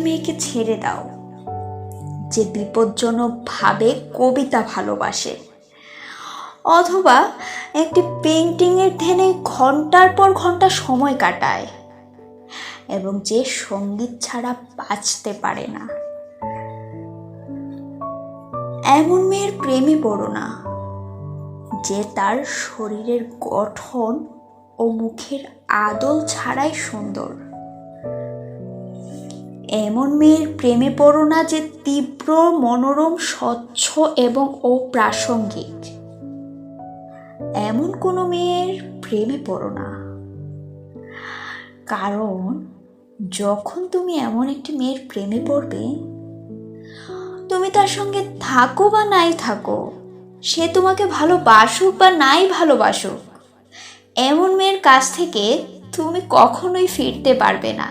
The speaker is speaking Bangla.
মেয়েকে ছেড়ে দাও যে বিপজ্জনকভাবে কবিতা ভালোবাসে, অথবা একটি পেইন্টিংয়ের ধ্যানে ঘন্টার পর ঘন্টা সময় কাটায় এবং যে সঙ্গীত ছাড়া বাঁচতে পারে না। এমন মেয়ের প্রেমে পড়ো না যে তার শরীরের গঠন ও মুখের আদল ছাড়াই সুন্দর। এমন মেয়ের প্রেমে পড়ো না যে তীব্র, মনোরম, স্বচ্ছ এবং অপ্রাসঙ্গিক। এমন কোনো মেয়ের প্রেমে পড়ো না, কারণ যখন তুমি এমন একটি মেয়ের প্রেমে পড়বে, তুমি তার সঙ্গে থাকো বা নাই থাকো, সে তোমাকে ভালোবাসুক বা নাই ভালোবাসুক, এমন মেয়ের কাছ থেকে তুমি কখনোই ফিরতে পারবে না।